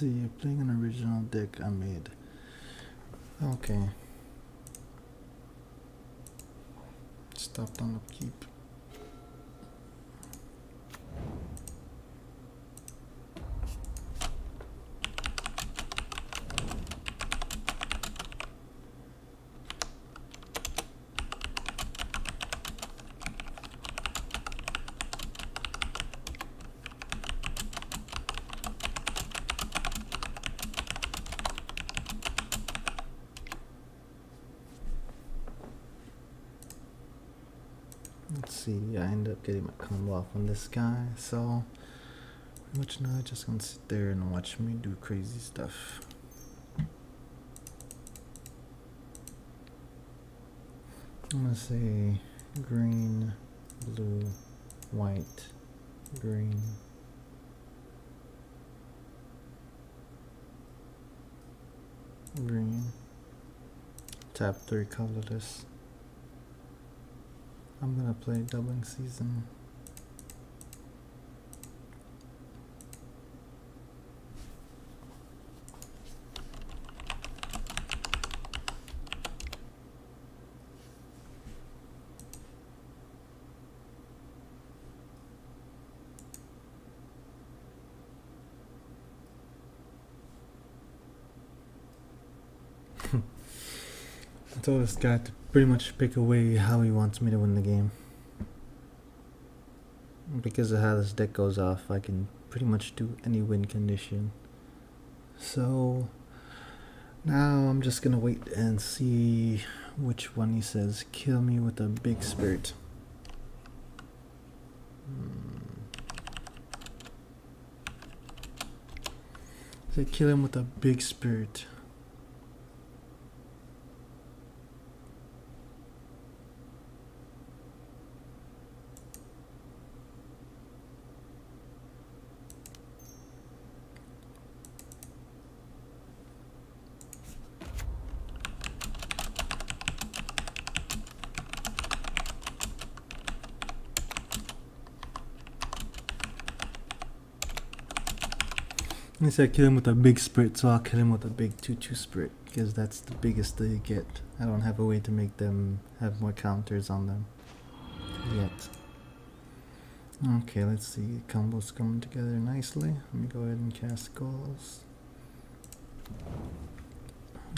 see, you're playing an original deck I made. Okay. Stopped on upkeep. Let's see, I ended up getting my combo off on this guy, so pretty much now I'm just gonna sit there and watch me do crazy stuff. I'm gonna say green, blue, white, green, green. Tap 3 colorless. I'm gonna play Doubling Season. I told this guy to pretty much pick away how he wants me to win the game. Because of how this deck goes off, I can pretty much do any win condition. So now I'm just gonna wait and see which one he says. Kill me with a big spirit. Say kill him with a big spirit. He said kill him with a big spirit, so I'll kill him with a big 2/2 spirit, because that's the biggest they get. I don't have a way to make them have more counters on them yet. Okay, let's see. Combos coming together nicely. Let me go ahead and cast Golos.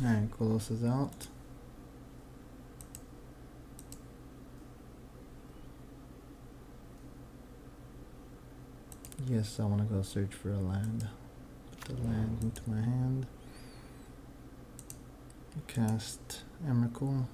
Alright, Golos is out. Yes, I want to go search for a land. Put the land into my hand. Cast Emrakul.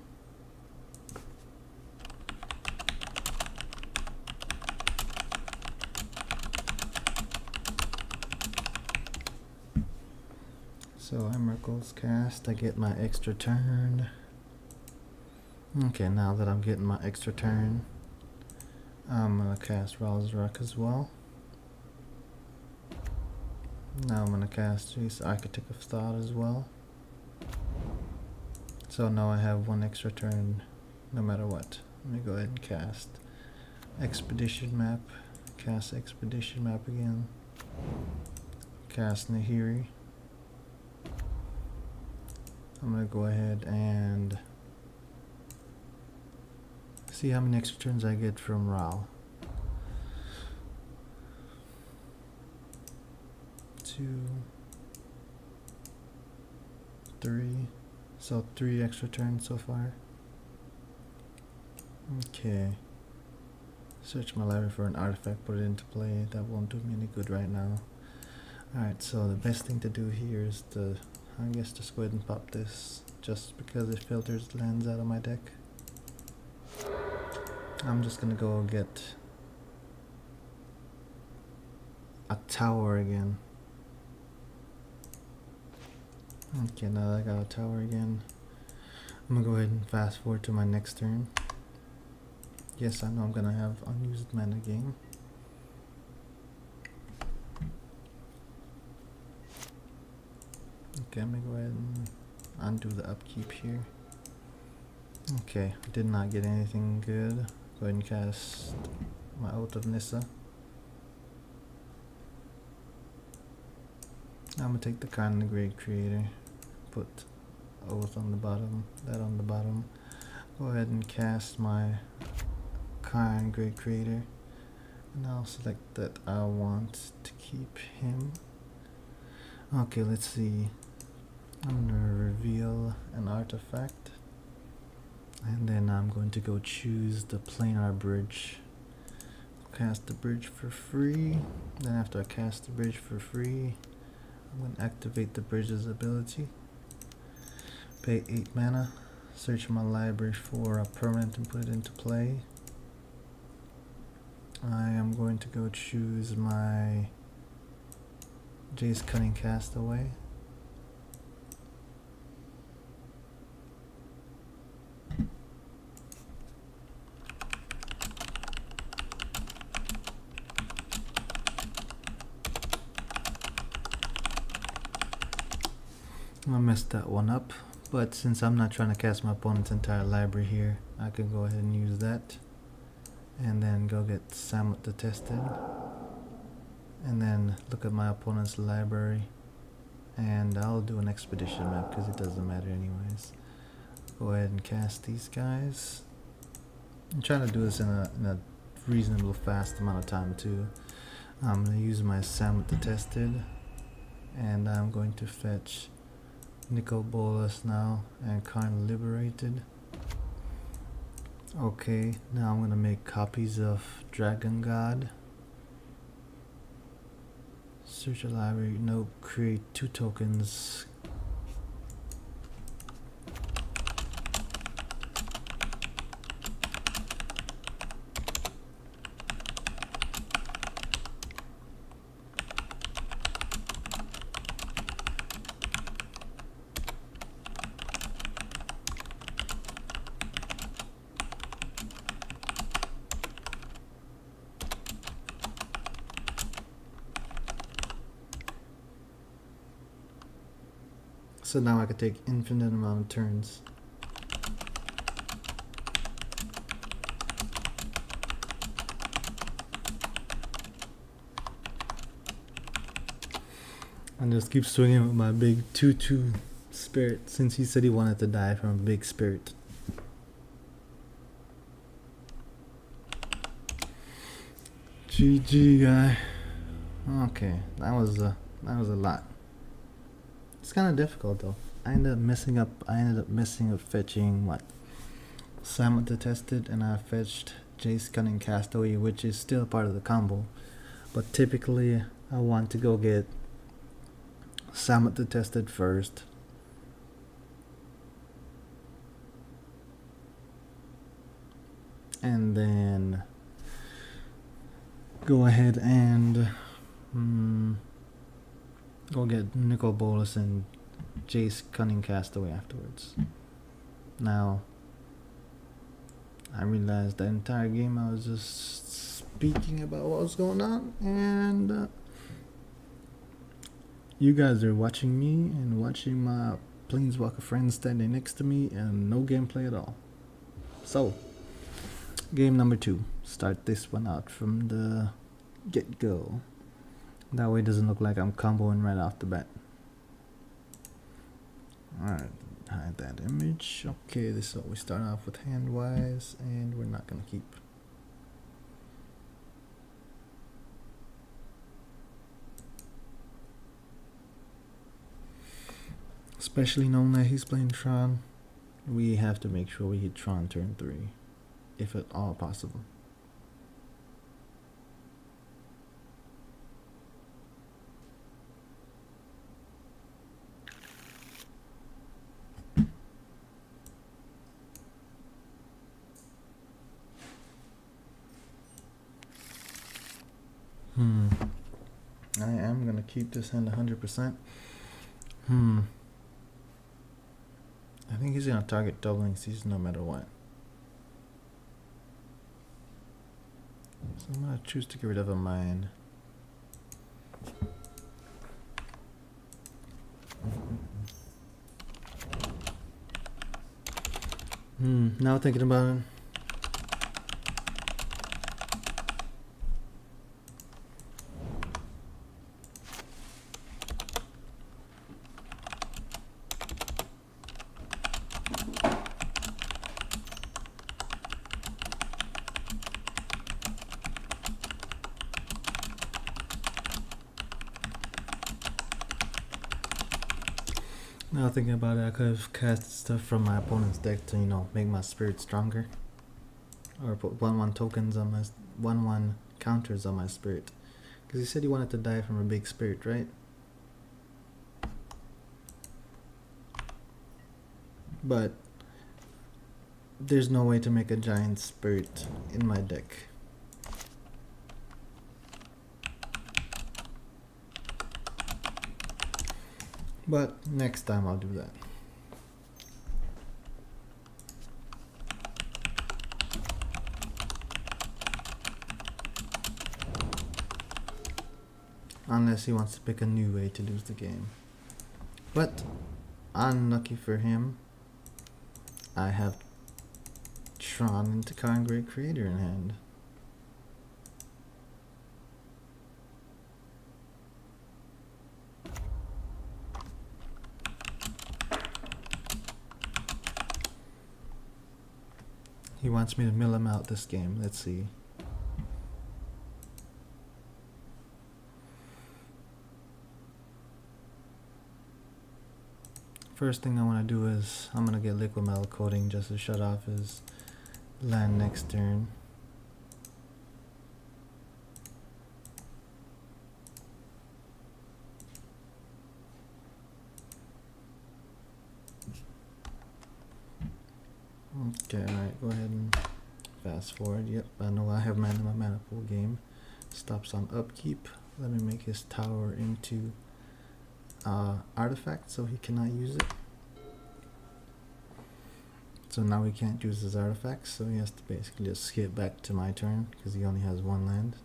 So Emrakul's cast, I get my extra turn. Okay, now that I'm getting my extra turn, I'm gonna cast Ralzrak as well. Now I'm gonna cast Jace, Architect of Thought as well. So now I have one extra turn no matter what. Let me go ahead and cast Expedition Map. Cast Expedition Map again. Cast Nahiri. I'm gonna go ahead and see how many extra turns I get from Ral. 2, 3, so 3 extra turns so far. Okay, search my library for an artifact, put it into play. That won't do me any good right now. Alright, so the best thing to do here is to, I guess, just go ahead and pop this, just because it filters lands out of my deck. I'm just gonna go get a tower again. Okay, now that I got a tower again, I'm gonna go ahead and fast forward to my next turn. Yes, I know I'm gonna have unused mana again. Okay, I'm gonna go ahead and undo the upkeep here. Okay, did not get anything good. Go ahead and cast my Oath of Nissa. I'm gonna take the Khan the Great Creator, put Oath on the bottom, that on the bottom. Go ahead and cast my Khan Great Creator, and I'll select that I want to keep him. Okay, let's see. I'm gonna reveal an artifact, and then I'm going to go choose the planar bridge. Cast the bridge for free. Then after I cast the bridge for free, I'm going to activate the bridge's ability. Pay 8 mana. Search my library for a permanent and put it into play. I am going to go choose my Jace Cunning Castaway. I messed that one up, but since I'm not trying to cast my opponent's entire library here, I can go ahead and use that, and then go get Samut the Tested, and then look at my opponent's library, and I'll do an expedition map because it doesn't matter anyways. Go ahead and cast these guys. I'm trying to do this in a reasonable fast amount of time too. I'm going to use my Samut the Tested, and I'm going to fetch Nicol Bolas now and Karn Liberated. Okay, now I'm gonna make copies of Dragon God. Search a library, no, create 2 tokens. So now I can take infinite amount of turns. And just keep swinging with my big 2/2 spirit, since he said he wanted to die from a big spirit. GG guy. Okay, that was a lot. It's kind of difficult though. I ended up messing up fetching what? Samut the Tested, and I fetched Jace Cunning Castaway, which is still part of the combo. But typically I want to go get Samut the Tested first. And then go ahead and go get Nicol Bolas and Jace Cunning Castaway afterwards. Now, I realized the entire game I was just speaking about what was going on, and you guys are watching me and watching my Planeswalker friends standing next to me, and no gameplay at all. So, game number 2. Start this one out from the get-go. That way it doesn't look like I'm comboing right off the bat. Alright, hide that image. Okay, this is what we start off with hand-wise, and we're not going to keep. Especially knowing that he's playing Tron, we have to make sure we hit Tron turn 3, if at all possible. I am gonna keep this hand 100%. I think he's gonna target doubling season no matter what. So I'm gonna choose to get rid of a mine. Now thinking about it. Now thinking about it, I could have cast stuff from my opponent's deck to, you know, make my spirit stronger. Or put 1/1 tokens on my 1/1 counters on my spirit. Because he said he wanted to die from a big spirit, right? But there's no way to make a giant spirit in my deck. But next time I'll do that. Unless he wants to pick a new way to lose the game. But unlucky for him, I have Tron into Karn Great Creator in hand. He wants me to mill him out this game. Let's see. First thing I want to do is I'm going to get Liquid Metal Coating just to shut off his land next turn. Okay, alright, go ahead and fast forward. Yep, I know I have mana in my mana pool game. Stops on upkeep. Let me make his tower into artifact so he cannot use it. So now he can't use his artifacts, so he has to basically just skip back to my turn because he only has one land.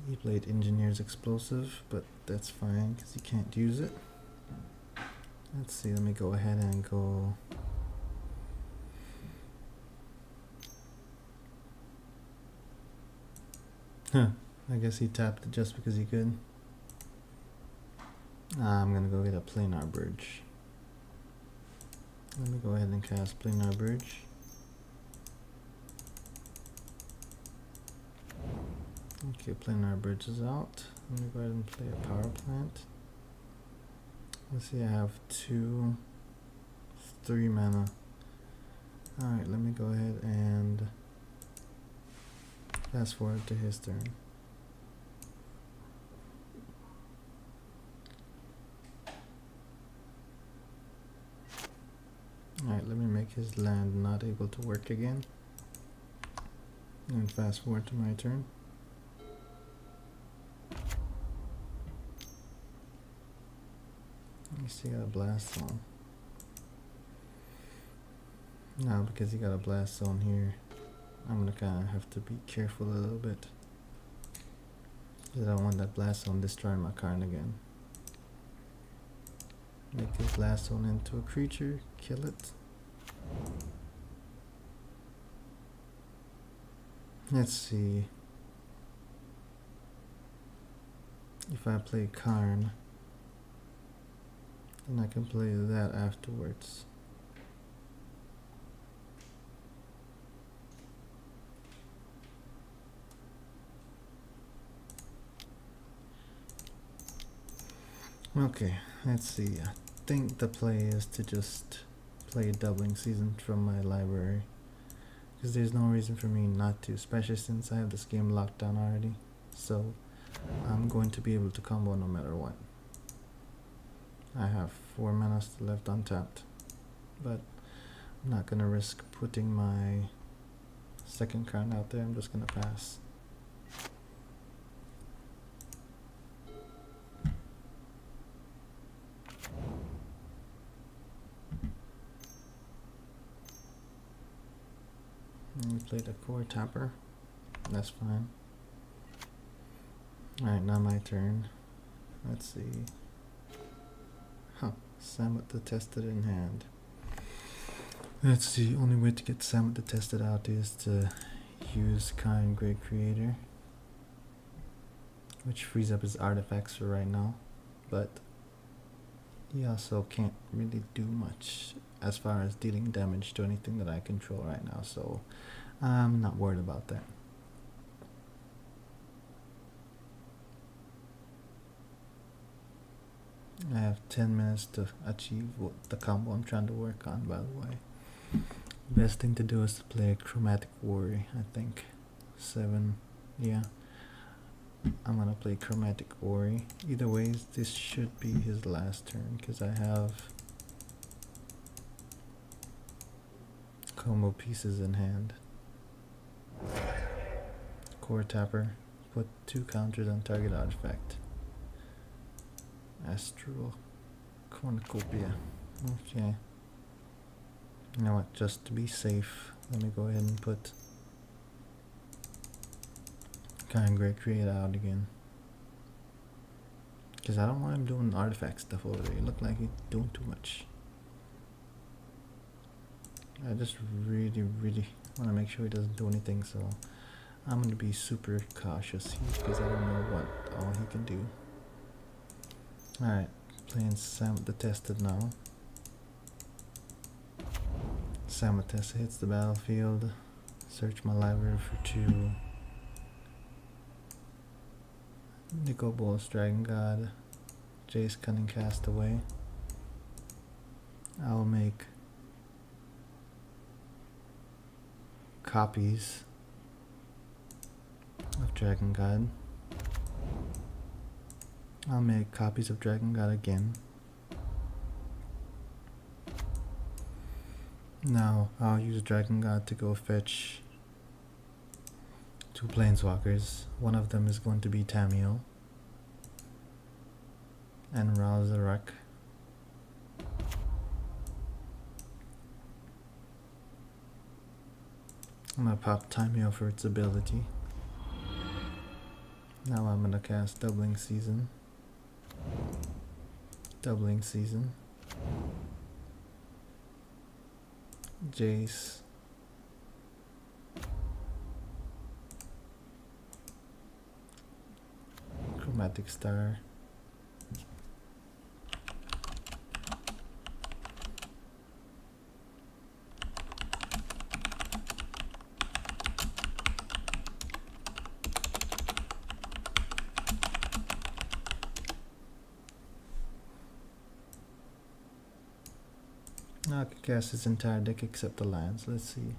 He played Engineer's Explosive, but that's fine because he can't use it. Let's see, let me go ahead and go. I guess he tapped it just because he could. I'm gonna go get a Planar Bridge. Let me go ahead and cast Planar Bridge. Okay, Planar Bridge is out. Let me go ahead and play a Power Plant. Let's see, I have 2, 3 mana. Alright, let me go ahead and fast forward to his turn. Alright, let me make his land not able to work again. And fast forward to my turn. You see, got a Blast Zone. Now, because he got a Blast Zone here, I'm gonna kind of have to be careful a little bit. Because I don't want that Blast Zone destroying my card again. Make this Blast Zone into a creature, kill it. Let's see. If I play Karn, then I can play that afterwards. Okay, let's see. I think the play is to just play Doubling Season from my library. Because there's no reason for me not to, especially since I have this game locked down already. So I'm going to be able to combo no matter what. I have 4 mana still left untapped. But I'm not going to risk putting my second card out there. I'm just going to pass. We played a Core Tapper. That's fine. Alright, now my turn. Let's see. Samut the Tested in hand. Let's see, only way to get Samut the Tested out is to use Karn Great Creator, which frees up his artifacts for right now, but he also can't really do much as far as dealing damage to anything that I control right now, so I'm not worried about that. I have 10 minutes to achieve the combo I'm trying to work on, by the way. Best thing to do is to play Chromatic Worry, I think. 7, yeah. I'm gonna play Chromatic Worry. Either way, this should be his last turn, because I have combo pieces in hand. Core Tapper. Put 2 counters on target artifact. Astral Cornucopia. Okay. You know what, just to be safe, let me go ahead and put Kind Great Create out again. Because I don't want him doing artifact stuff over there. You look like he's doing too much. I just really want to make sure he doesn't do anything, so I'm going to be super cautious here because I don't know what all he can do. Alright, playing Sam the Tested now. Samatessa hits the battlefield. Search my library for 2. Nicol Bolas, Dragon God, Jace Cunning Castaway. I'll make copies of Dragon God. I'll make copies of Dragon God again. Now I'll use Dragon God to go fetch 2 Planeswalkers. One of them is going to be Tamiyo and Razarak. I'm gonna pop Tamiyo for its ability. Now I'm gonna cast Doubling Season. Doubling Season. Jace. Chromatic Star. Now I can cast his entire deck except the lands. Let's see.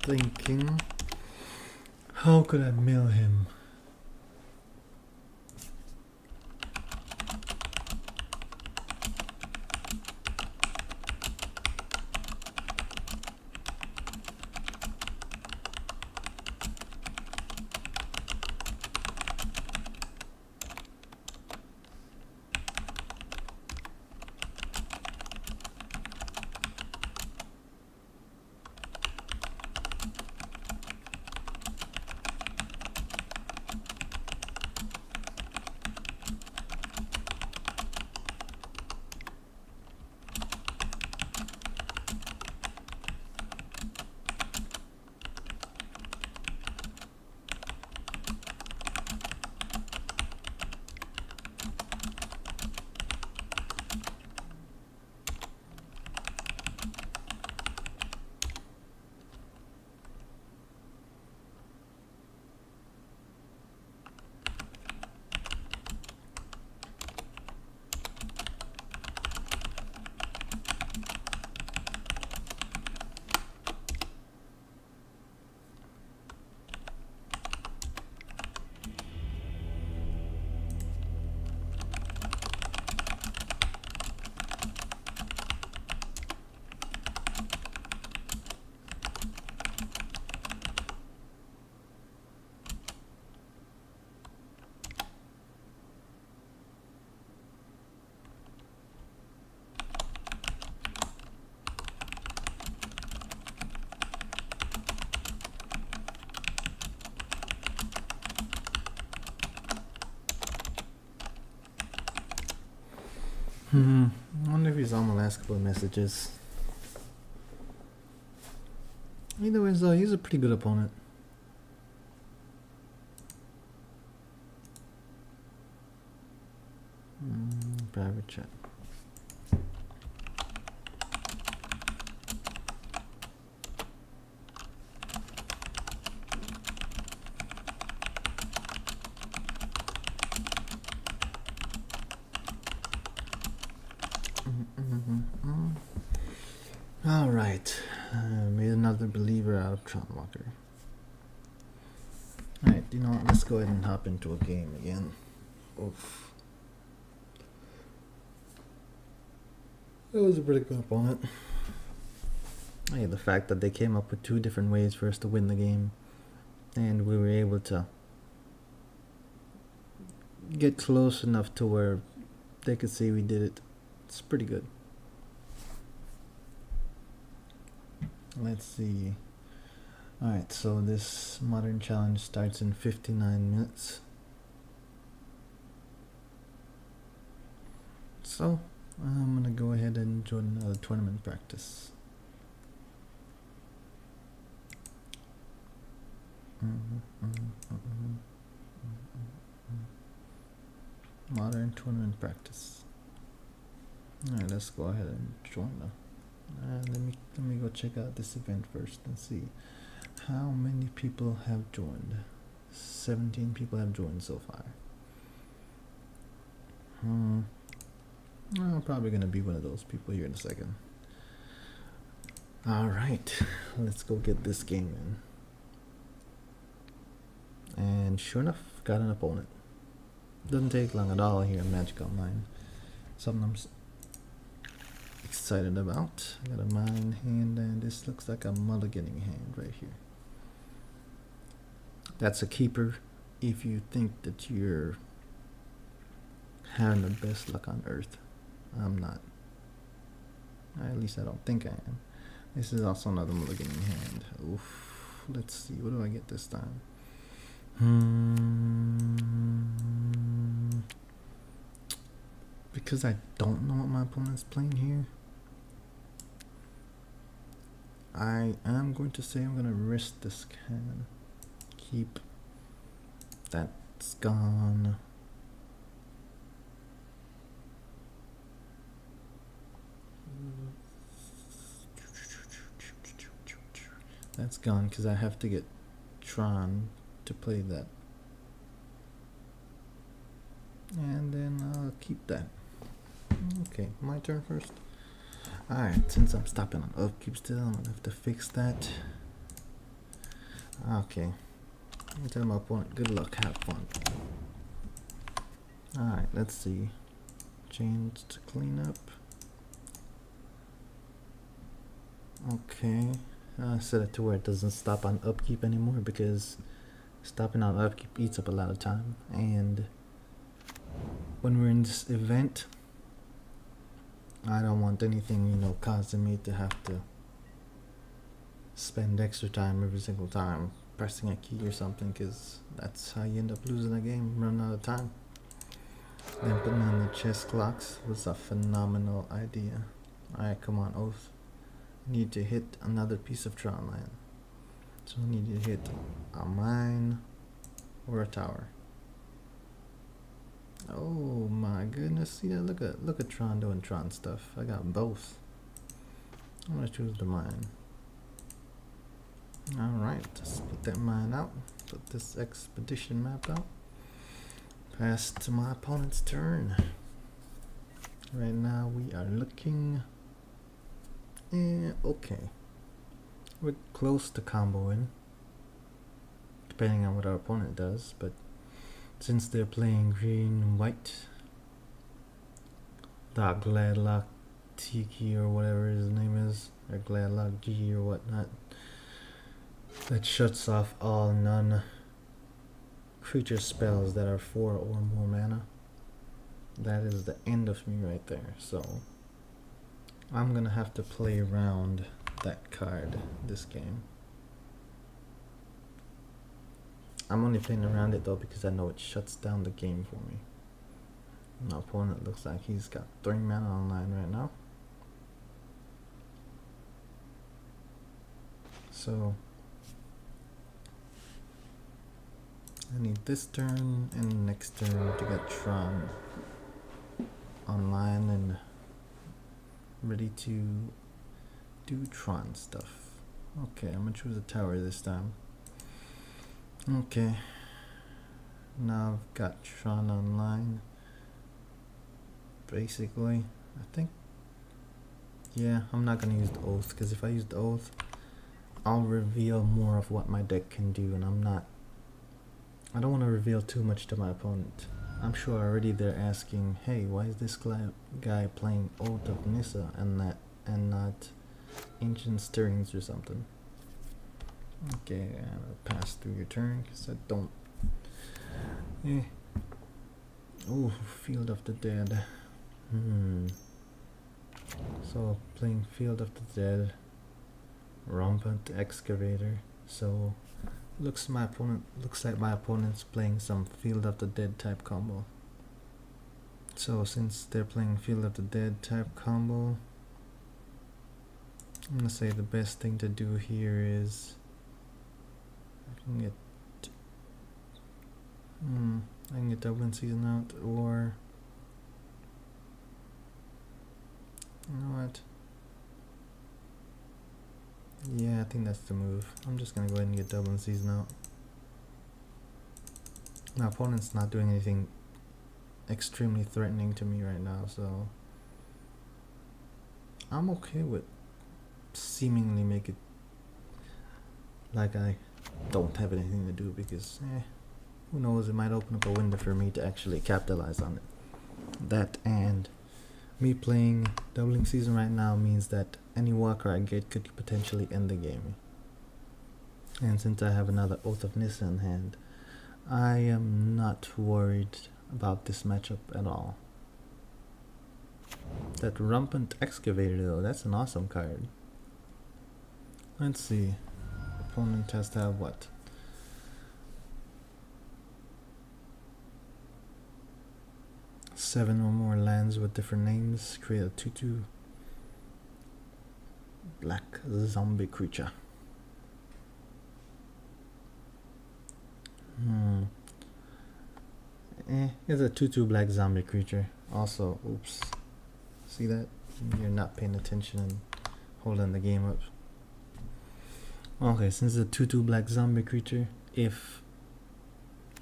Thinking, how could I mill him? Maybe it's on the last couple of messages. Either way, though, he's a pretty good opponent. Private chat. Alright, made another believer out of Tron Walker. Alright, you know what, let's go ahead and hop into a game again. Oof. That was a pretty good opponent. Hey, the fact that they came up with 2 different ways for us to win the game, and we were able to get close enough to where they could say we did it. It's pretty good. Let's see. Alright, so this modern challenge starts in 59 minutes. So, I'm gonna go ahead and join another tournament practice. Modern tournament practice. Alright, let's go ahead and join them. Let me go check out this event first and see how many people have joined. 17 people have joined so far. I'm probably gonna be one of those people here in a second. Alright, let's go get this game in. And sure enough, got an opponent. Doesn't take long at all here in Magic Online. Something I'm excited about. I got a mine hand, and this looks like a mulliganing hand right here. That's a keeper if you think that you're having the best luck on earth. I'm not. At least I don't think I am. This is also another mulliganing hand. Oof. Let's see. What do I get this time? Because I don't know what my opponent's playing here, I am going to say I'm going to risk this can. Keep. That's gone. That's gone because I have to get Tron to play that. And then I'll keep that. Okay, my turn first. Alright, since I'm stopping on upkeep still, I'm gonna have to fix that. Okay. I'm tell my opponent, good luck, have fun. Alright, let's see. Change to clean up. Okay. I set it to where it doesn't stop on upkeep anymore because stopping on upkeep eats up a lot of time. And when we're in this event, I don't want anything, you know, causing me to have to spend extra time every single time pressing a key or something, because that's how you end up losing a game, running out of time. Then putting on the chest clocks was a phenomenal idea. Alright, come on, Oath. Need to hit another piece of Tron land. So I need to hit a mine or a tower. Oh my goodness, see that? Look at Tron doing Tron stuff. I got both. I'm gonna choose the mine. Alright, let's put that mine out. Put this expedition map out. Pass to my opponent's turn. Right now we are looking. Okay. We're close to comboing, depending on what our opponent does, but since they're playing green and white, that Gladlock Tiki or whatever his name is, or Gladlock G or whatnot, that shuts off all non-creature spells that are 4 or more mana. That is the end of me right there, so I'm gonna have to play around that card this game. I'm only playing around it though because I know it shuts down the game for me. My opponent looks like he's got 3 mana online right now. So I need this turn and next turn to get Tron online and ready to do Tron stuff. Okay, I'm gonna choose a tower this time. Okay, now I've got Tron online. Basically, I think, yeah, I'm not gonna use the Oath, because if I use the Oath, I'll reveal more of what my deck can do, and I don't want to reveal too much to my opponent. I'm sure already they're asking, hey, why is this guy playing Oath of Nissa and not Ancient Stirrings or something? Okay, I'm gonna pass through your turn because I don't. Oh, Field of the Dead. So playing Field of the Dead, Rampant Excavator. So looks like my opponent's playing some Field of the Dead type combo. So since they're playing Field of the Dead type combo, I'm gonna say the best thing to do here is I can get Dublin Season out, or you know what? Yeah, I think that's the move. I'm just gonna go ahead and get Dublin Season out. My opponent's not doing anything extremely threatening to me right now, so I'm okay with seemingly make it like I don't have anything to do, because who knows, it might open up a window for me to actually capitalize on it. That and me playing Doubling Season right now means that any walker I get could potentially end the game. And since I have another Oath of Nissa in hand, I am not worried about this matchup at all. That Rampant Excavator though, that's an awesome card. Let's see. Opponent has to have what? Seven or more lands with different names. Create a 2/2 black zombie creature. It's a 2/2 black zombie creature. Also, oops. See that? You're not paying attention and holding the game up. Okay, since it's a 2/2 black zombie creature, if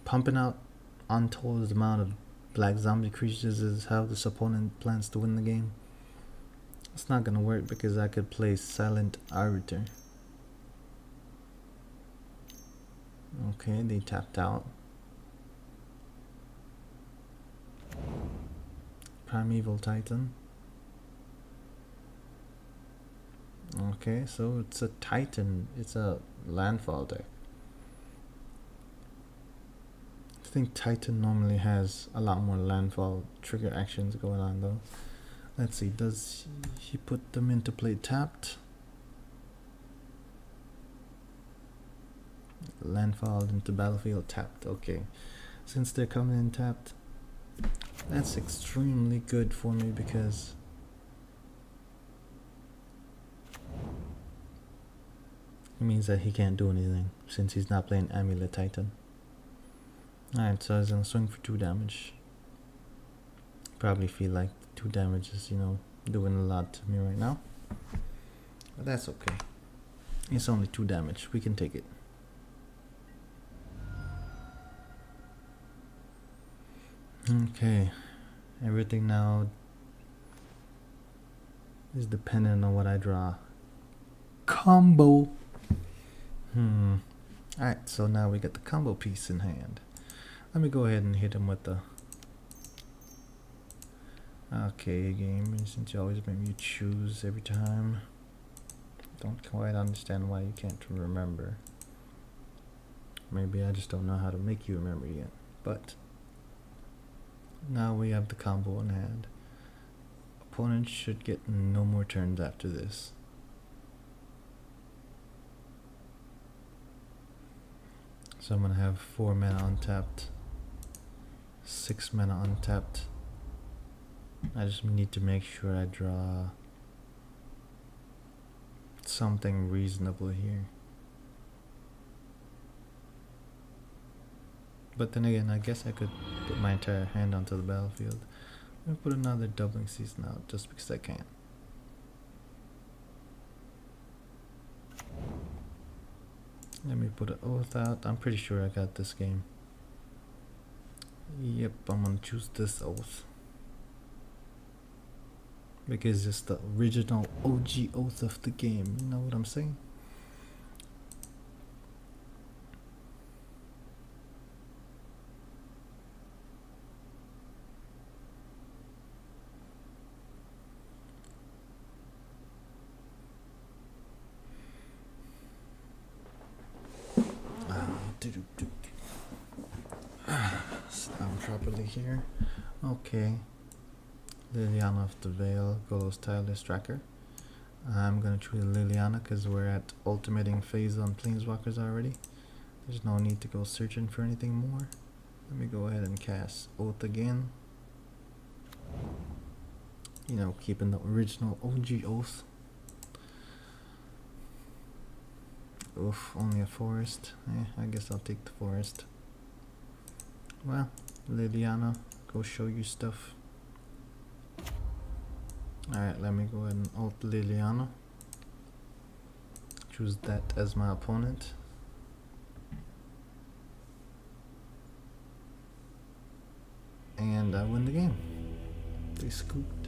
pumping out untold amount of black zombie creatures is how this opponent plans to win the game, it's not gonna work, because I could play Silent Arbiter. Okay, they tapped out. Primeval Titan. Okay, so it's a Titan. It's a landfall deck. I think Titan normally has a lot more landfall trigger actions going on though. Let's see, does he put them into play tapped? Landfall into battlefield tapped. Okay, since they're coming in tapped, that's extremely good for me, because it means that he can't do anything since he's not playing Amulet Titan. Alright, so I was gonna swing for 2 damage. Probably feel like 2 damage is, doing a lot to me right now. But that's okay. It's only 2 damage. We can take it. Okay. Everything now is dependent on what I draw. Combo! Alright, so now we got the combo piece in hand. Let me go ahead and hit him with the... Okay, game, since you always make me choose every time. Don't quite understand why you can't remember. Maybe I just don't know how to make you remember yet. But now we have the combo in hand. Opponent should get no more turns after this. So I'm gonna have 4 mana untapped, 6 mana untapped. I just need to make sure I draw something reasonable here. But then again, I guess I could put my entire hand onto the battlefield. I'm gonna put another doubling season out just because I can. Let me put an oath out. I'm pretty sure I got this game. Yep, I'm gonna choose this oath. Because it's the original OG oath of the game. You know what I'm saying? Stand properly here. Okay. Liliana of the Veil goes Tireless Tracker. I'm gonna choose Liliana because we're at ultimating phase on Planeswalkers already. There's no need to go searching for anything more. Let me go ahead and cast Oath again. You know, keeping the original OG Oath. Oof, only a forest. I guess I'll take the forest. Well, Liliana, go show you stuff. Alright, let me go ahead and ult Liliana. Choose that as my opponent. And I win the game. They scooped.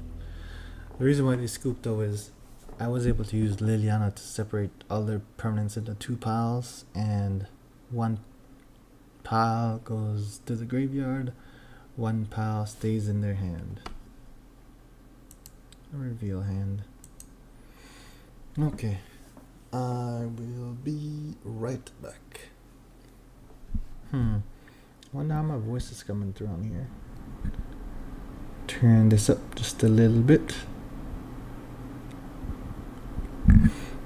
The reason why they scooped though is I was able to use Liliana to separate all their permanents into 2 piles, and 1 pile goes to the graveyard, 1 pile stays in their hand. A reveal hand. Okay. I will be right back. Wonder how my voice is coming through on here. Turn this up just a little bit.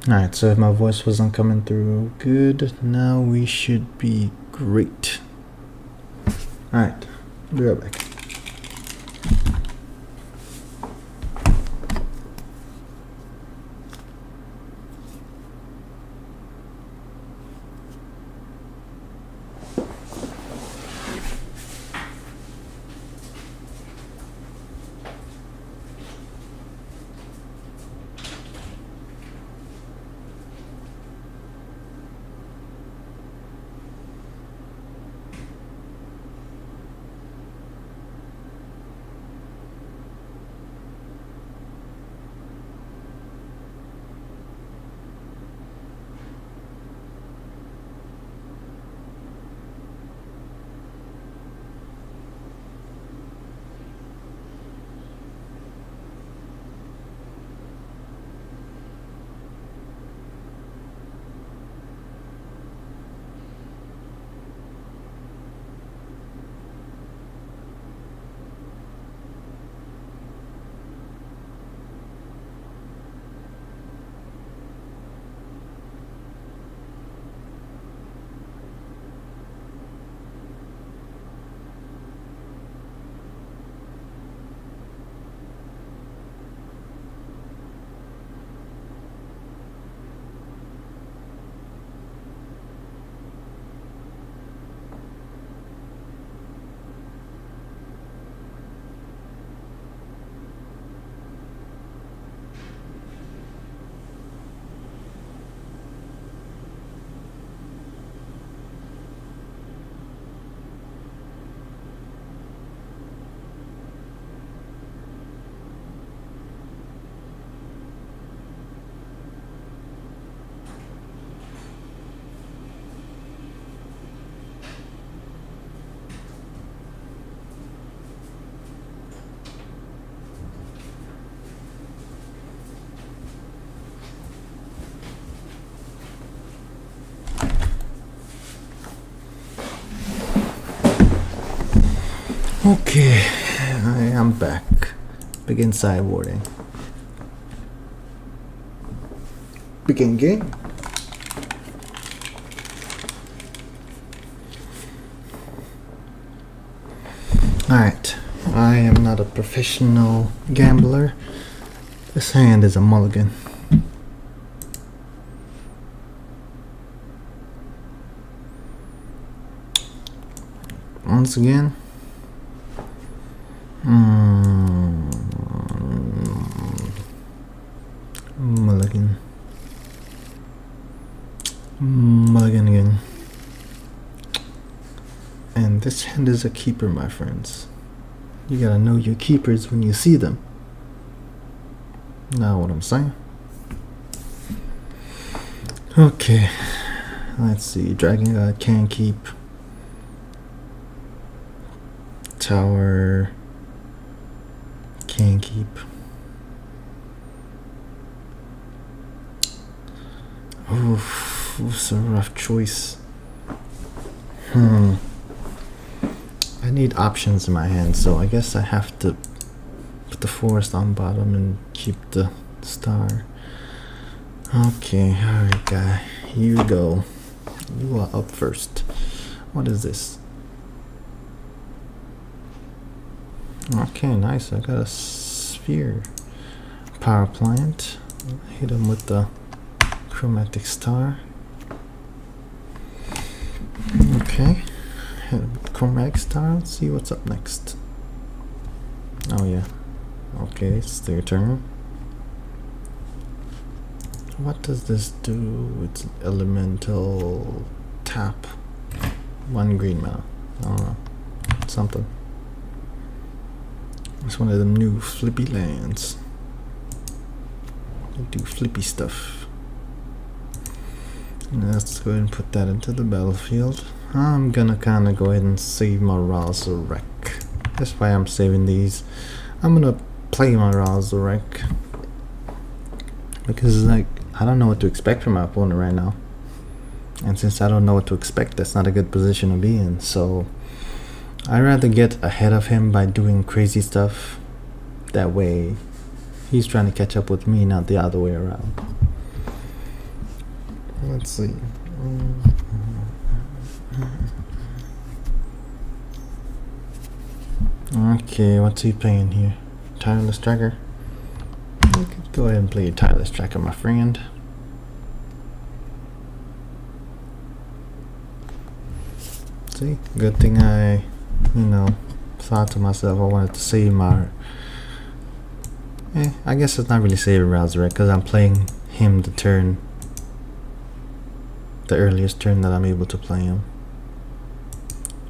Alright, so if my voice wasn't coming through good, now we should be great. Alright, be right back. Okay, I am back. Begin sideboarding. Begin game. Alright, I am not a professional gambler. This hand is a mulligan. once again. Mulligan. Mulligan again. And this hand is a keeper, my friends. You gotta know your keepers when you see them. Know what I'm saying? Okay. Let's see. Dragon God can keep. Tower can keep. Oof, it's a rough choice. I need options in my hand, so I guess I have to put the forest on bottom and keep the star. Okay, alright guy, here you go. You are up first. What is this? Okay, nice, I got a sphere. Power plant. Hit him with the chromatic star. Okay. Chromatic star. Let's see what's up next. Oh yeah. Okay, it's their turn. What does this do? It's elemental tap. 1 green mana. I don't know. Something. It's one of them new flippy lands. They do flippy stuff. Let's go ahead and put that into the battlefield. I'm gonna kinda go ahead and save my Razorek. That's why I'm saving these. I'm gonna play my Razorek. Because like, I don't know what to expect from my opponent right now. And since I don't know what to expect, that's not a good position to be in. So I'd rather get ahead of him by doing crazy stuff. That way he's trying to catch up with me, not the other way around. Let's see. Okay, what's he playing here? Tireless Tracker? You could go ahead and play your Tireless Tracker, my friend. See, good thing I, thought to myself I wanted to save my... I guess it's not really saving Razorek because I'm playing him the earliest turn that I'm able to play him.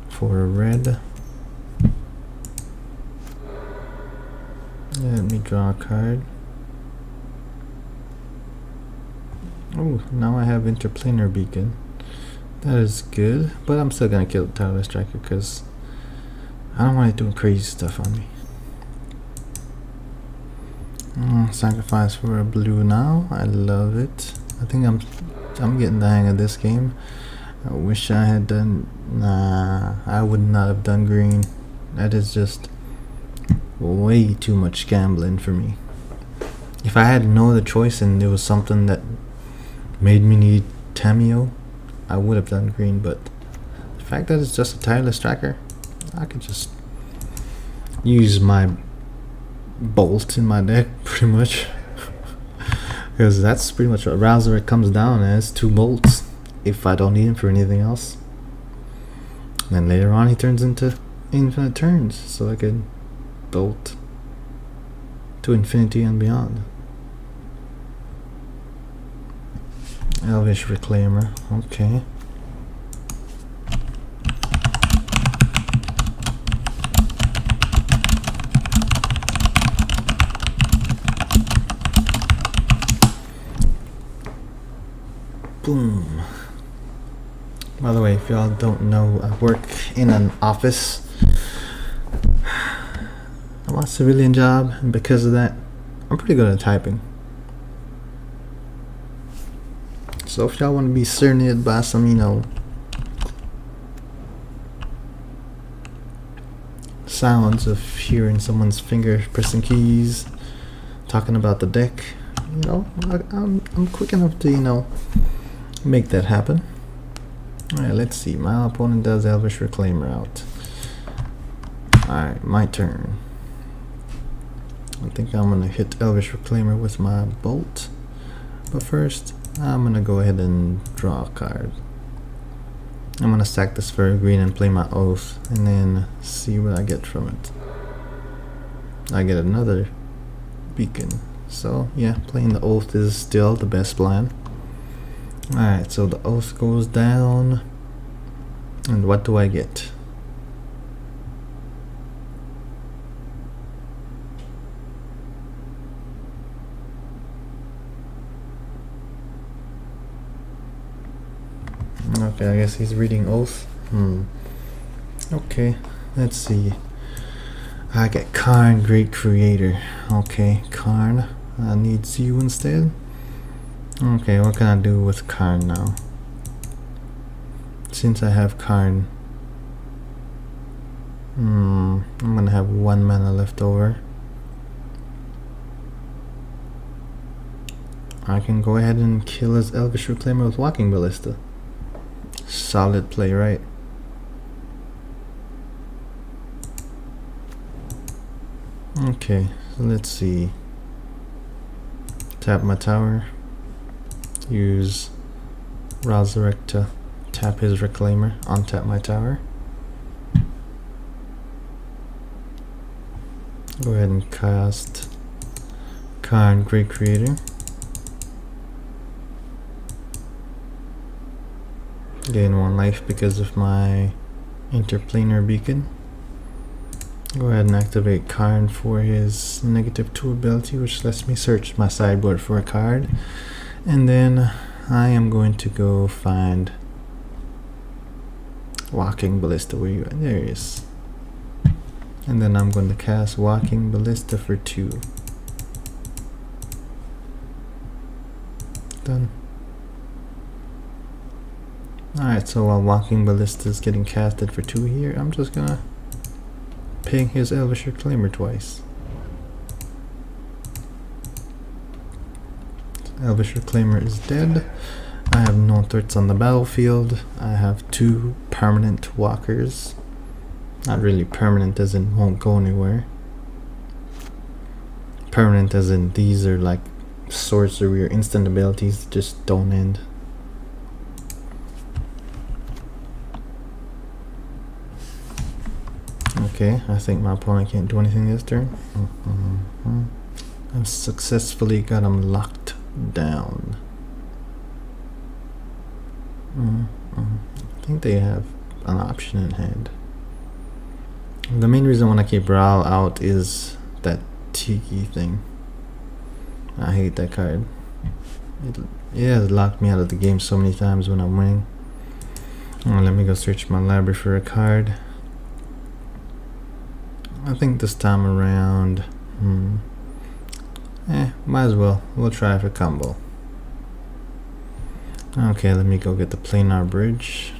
For a red. Let me draw a card. Oh, now I have Interplanar Beacon. That is good, but I'm still gonna kill the Tireless Tracker because I don't want it doing crazy stuff on me. Sacrifice for a blue now. I love it. I think I'm getting the hang of this game. I wish I had done... Nah, I would not have done green. That is just way too much gambling for me. If I had no other choice and there was something that made me need Tamiyo, I would have done green, but the fact that it's just a Tireless Tracker, I could just use my bolt in my deck pretty much. Because that's pretty much what Razorek comes down as, 2 bolts if I don't need him for anything else. And then later on he turns into infinite turns, so I can bolt to infinity and beyond. Elvish Reclaimer, okay. Boom. By the way, if y'all don't know, I work in an office. I'm a civilian job, and because of that, I'm pretty good at typing. So if y'all want to be serenaded by some, sounds of hearing someone's finger pressing keys, talking about the deck, I'm quick enough to, make that happen. Alright, let's see. My opponent does Elvish Reclaimer out. Alright, my turn. I think I'm gonna hit Elvish Reclaimer with my bolt. But first, I'm gonna go ahead and draw a card. I'm gonna sack this for a green and play my Oath, and then see what I get from it. I get another beacon. So yeah, playing the Oath is still the best plan. Alright, so the Oath goes down. And what do I get? Okay, I guess he's reading Oath. Okay, let's see. I get Karn, Great Creator. Okay, Karn. I need you instead. Okay, what can I do with Karn now? Since I have Karn, I'm gonna have 1 mana left over. I can go ahead and kill his Elvish Reclaimer with Walking Ballista. Solid play, right? Okay, so let's see. Tap my tower. Use Resurrect to tap his Reclaimer. Untap my tower. Go ahead and cast Karn, Great Creator. Gain 1 life because of my Interplanar Beacon. Go ahead and activate Karn for his -2 ability, which lets me search my sideboard for a card. And then I am going to go find Walking Ballista. Where you at? There he is. And then I'm going to cast Walking Ballista for 2. Done. Alright, so while Walking Ballista is getting casted for 2 here, I'm just gonna ping his Elvish Reclaimer twice. Elvish Reclaimer is dead. I have no threats on the battlefield. I have 2 permanent walkers. Not really permanent as in won't go anywhere. Permanent as in these are like sorcery or instant abilities that just don't end. Okay, I think my opponent can't do anything this turn. I've successfully got him locked down. I think they have an option in hand. The main reason I want to keep Ral out is that Tiki thing. I hate that card. It has locked me out of the game so many times when I'm winning. Let me go search my library for a card. I think this time around, might as well. We'll try for combo. Okay, let me go get the Planar Bridge.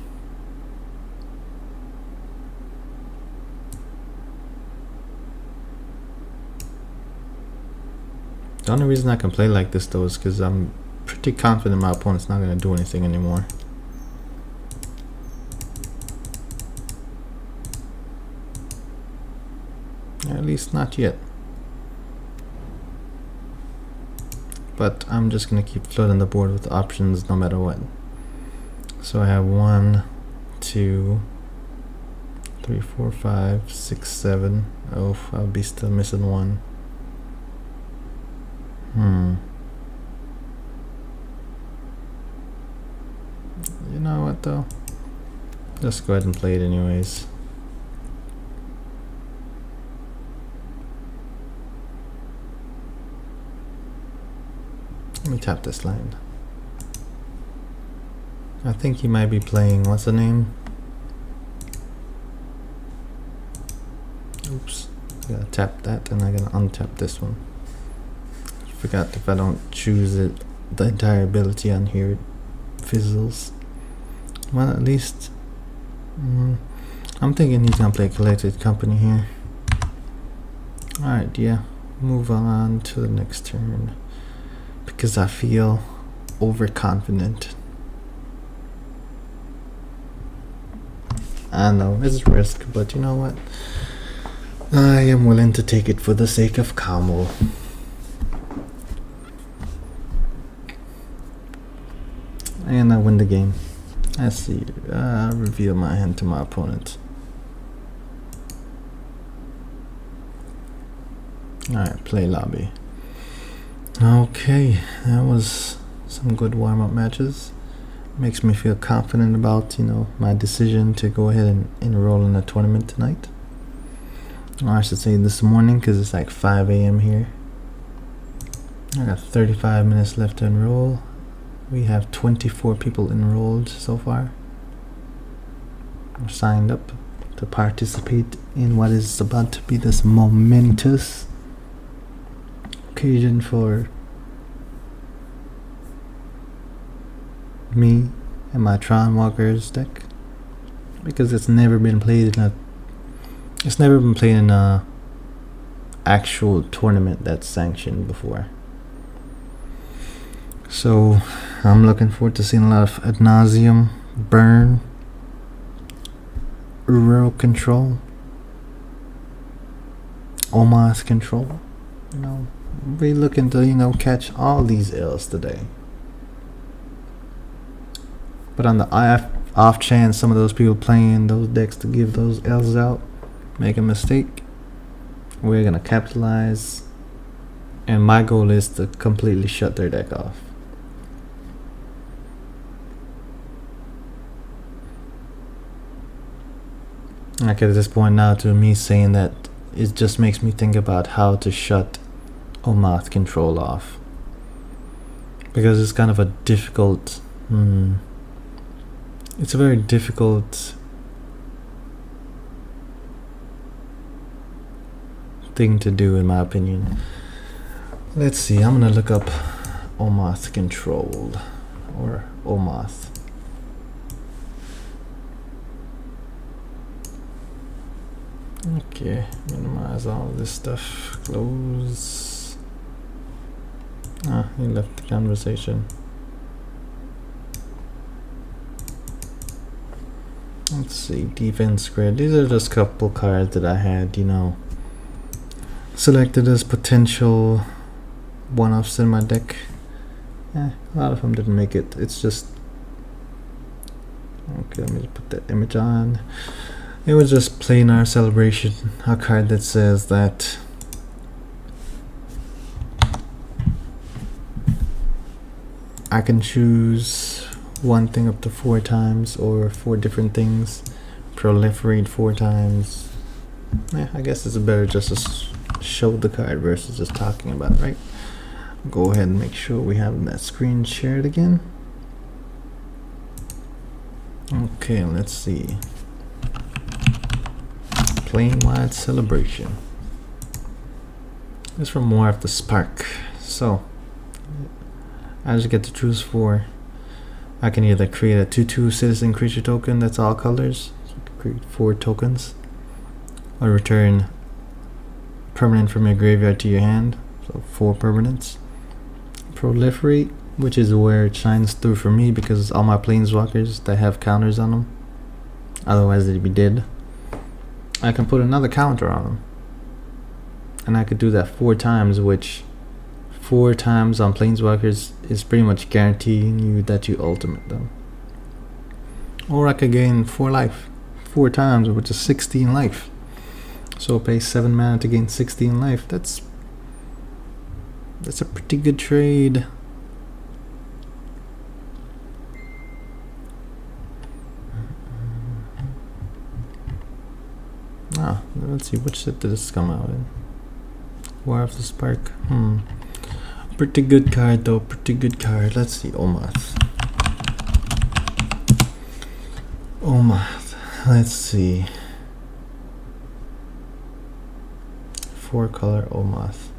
The only reason I can play like this though is because I'm pretty confident my opponent's not going to do anything anymore. At least not yet. But I'm just gonna keep flooding the board with options no matter what. So I have 1, 2, 3, 4, 5, 6, 7. Oh, I'll be still missing 1. You know what though? Let's go ahead and play it anyways. Let me tap this land. I think he might be playing, what's the name? Oops, I gotta tap that and I gotta untap this one. Forgot if I don't choose it, the entire ability on here it fizzles. Well, at least, I'm thinking he's gonna play Collected Company here. Alright, yeah, move on to the next turn. Because I feel overconfident. I know it's risk, but you know what? I am willing to take it for the sake of combo. And I win the game. Let's see. Reveal my hand to my opponent. Alright, play lobby. Okay, that was some good warm-up matches. Makes me feel confident about, you know, my decision to go ahead and enroll in a tournament tonight. Or I should say this morning, because it's like 5 a.m. here. I got 35 minutes left to enroll. We have 24 people enrolled so far. I'm signed up to participate in what is about to be this momentous occasion for me and my Tron Walkers deck, because it's never been played in a actual tournament that's sanctioned before. So I'm looking forward to seeing a lot of Ad Nauseam, Burn, Uro Control, Omas Control. You know, we're looking to, you know, catch all these L's today. But on the off chance some of those people playing those decks to give those L's out make a mistake, we're gonna capitalize, and my goal is to completely shut their deck off. Like at this point now, to me saying that, it just makes me think about how to shut Omath Control off, because it's kind of a difficult it's a very difficult thing to do, in my opinion. Let's see, I'm gonna look up Omath Control, or Omath. Okay, minimize all this stuff, close. Ah, he left the conversation. Let's see, defense grid. These are just a couple cards that I had, you know, selected as potential one-offs in my deck. A lot of them didn't make it. It's just, okay, let me just put that image on. It was just plain our celebration, a card that says that I can choose one thing up to 4 times, or 4 different things, proliferate 4 times. I guess it's better just to show the card versus just talking about it, right? Go ahead and make sure we have that screen shared again. Okay, let's see. Plain Wide Celebration. This from War of the Spark. So I just get to choose 4. I can either create a 2/2 citizen creature token that's all colors, so I can create 4 tokens, or return permanent from your graveyard to your hand, so 4 permanents. Proliferate, which is where it shines through for me, because all my planeswalkers that have counters on them, otherwise they'd be dead. I can put another counter on them, and I could do that 4 times, which 4 times on planeswalkers is pretty much guaranteeing you that you ultimate them. Or I could gain 4 life 4 times, which is 16 life. So pay 7 mana to gain 16 life. That's a pretty good trade. Let's see, which set did this come out in? War of the Spark. Pretty good card though, pretty good card. Let's see, Omath. Let's see. 4-color Omath.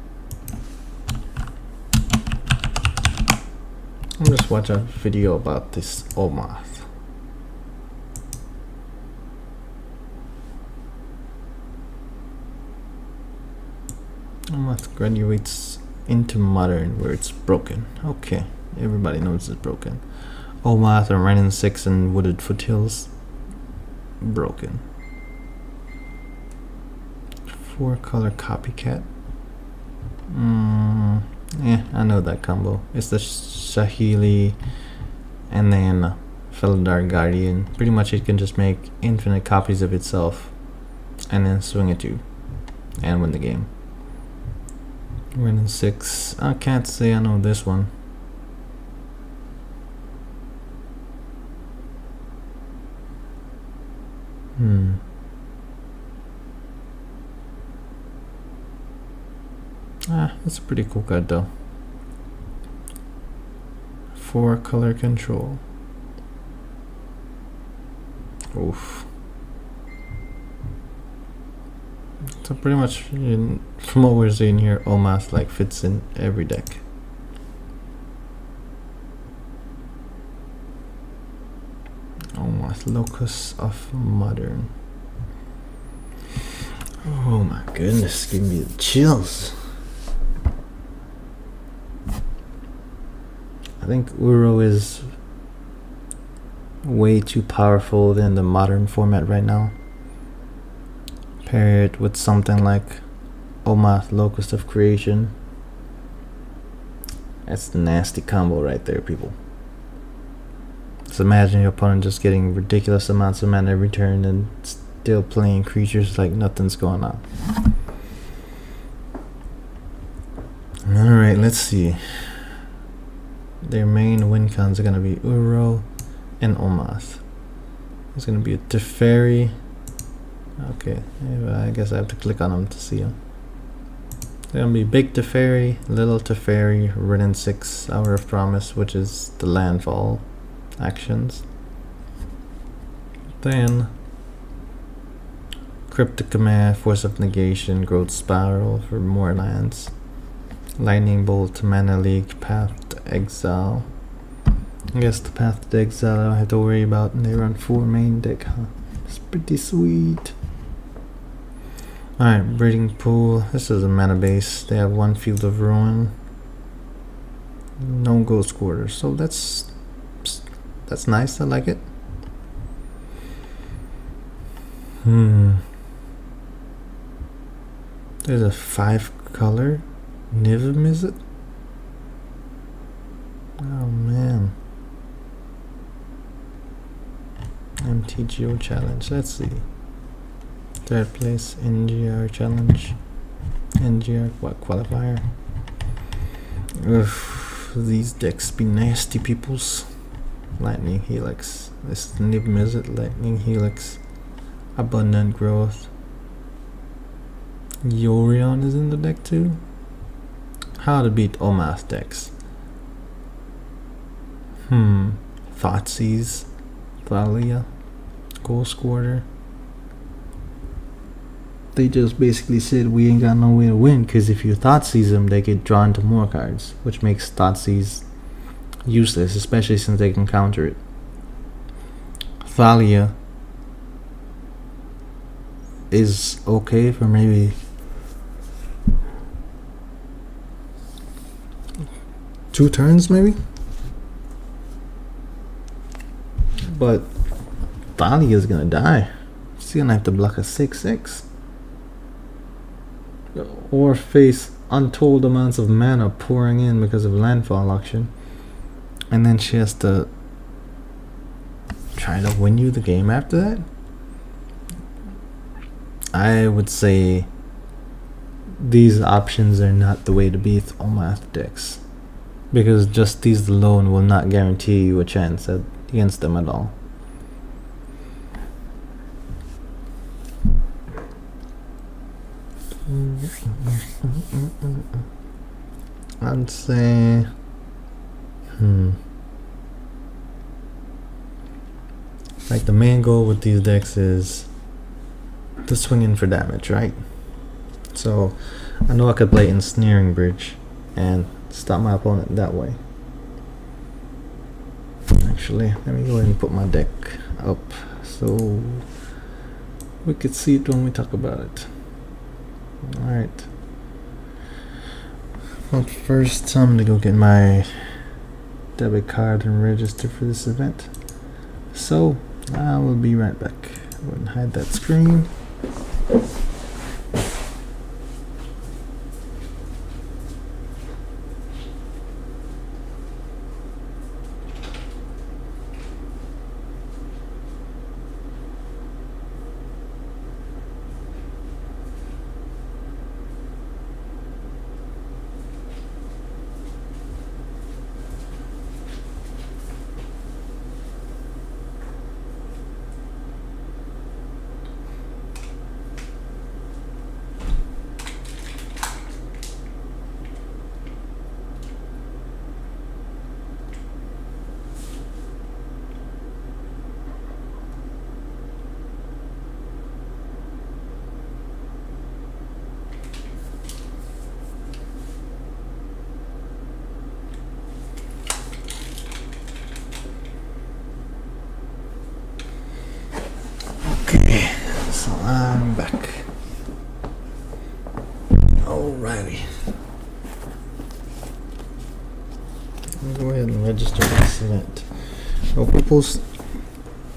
I'm just watching a video about this Omath. Omath graduates into modern, where it's broken. Okay, everybody knows it's broken. Omath and Renin 6 and Wooded Foothills. Broken. 4-color Copycat. I know that combo. It's the Shahili and then Felidar Guardian. Pretty much it can just make infinite copies of itself and then swing at you and win the game. Winning 6. I can't say I know this one. That's a pretty cool card though. 4 color control. Oof. So pretty much, from what we're seeing here, Omath like fits in every deck. Omath, Locus of Modern. Oh my goodness, give me the chills. I think Uro is way too powerful in the modern format right now. Pair it with something like Omath, Locust of Creation. That's a nasty combo right there, people. Just imagine your opponent just getting ridiculous amounts of mana every turn and still playing creatures like nothing's going on. Alright, let's see. Their main win cons are going to be Uro and Omath. There's going to be a Teferi. Okay, I guess I have to click on them to see them. There's going to be Big Teferi, Little Teferi, Written 6, Hour of Promise, which is the landfall actions. Then Cryptic Command, Force of Negation, Growth Spiral for more lands. Lightning Bolt, Mana Leak, Path to Exile. I guess the Path to Exile I don't have to worry about, and they run 4 main deck, huh? It's pretty sweet. Alright, Breeding Pool. This is a mana base. They have 1 Field of Ruin. No Ghost Quarter, so that's nice, I like it. There's a 5 color Nivim, is it? Oh man. MTGO challenge, let's see. 3rd place, NGR challenge. NGR what qualifier? Ugh, these decks be nasty, peoples. Lightning Helix. This is Nivim, is it? Lightning Helix. Abundant Growth. Yorion is in the deck too. How to beat Omath decks. Thoughtseize, Thalia, Ghost Quarter. They just basically said we ain't got no way to win, because if you Thoughtseize them, they get drawn to more cards, which makes Thoughtseize useless, especially since they can counter it. Thalia is okay for maybe 2 turns, maybe. But Thalia is gonna die. She's gonna have to block a 6/6 or face untold amounts of mana pouring in because of landfall auction, and then she has to try to win you the game after that. I would say these options are not the way to beat Omath decks, because just these alone will not guarantee you a chance against them at all. I'd say like the main goal with these decks is to swing in for damage, right? So I know I could play Ensnaring Bridge and stop my opponent that way. Actually, let me go ahead and put my deck up so we could see it when we talk about it. Alright. Well, first I'm gonna go get my debit card and register for this event. So I will be right back. Go ahead and hide that screen. I'm back. Alrighty. I'll go ahead and register this event. So peoples,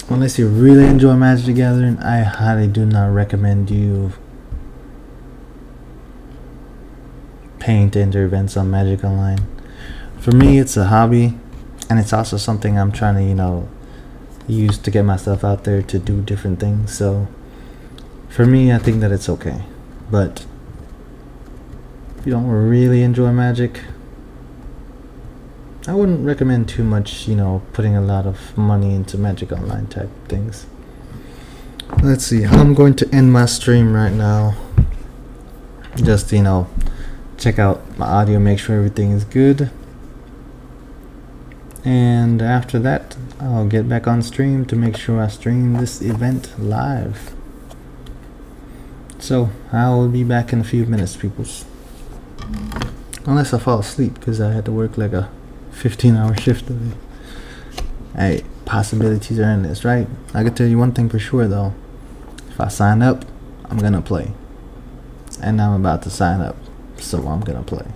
unless you really enjoy Magic the Gathering, I highly do not recommend you paying to enter events on Magic Online. For me, it's a hobby, and it's also something I'm trying to, use to get myself out there to do different things. So for me, I think that it's okay. But if you don't really enjoy Magic, I wouldn't recommend too much, putting a lot of money into Magic Online type things. Let's see how I'm going to end my stream right now. Just, check out my audio, make sure everything is good. And after that, I'll get back on stream to make sure I stream this event live. So I will be back in a few minutes, peoples. Unless I fall asleep, because I had to work like a 15-hour shift today. Hey, possibilities are endless, right? I can tell you one thing for sure though. If I sign up, I'm gonna play. And I'm about to sign up, so I'm gonna play.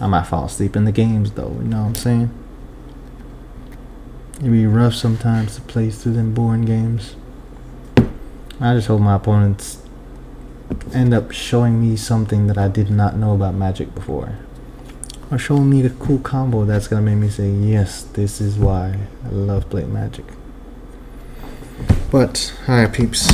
I might fall asleep in the games though, you know what I'm saying? It'd be rough sometimes to play through them boring games. I just hope my opponents end up showing me something that I did not know about Magic before. Or showing me the cool combo that's gonna make me say, yes, this is why I love playing Magic. But, alright peeps.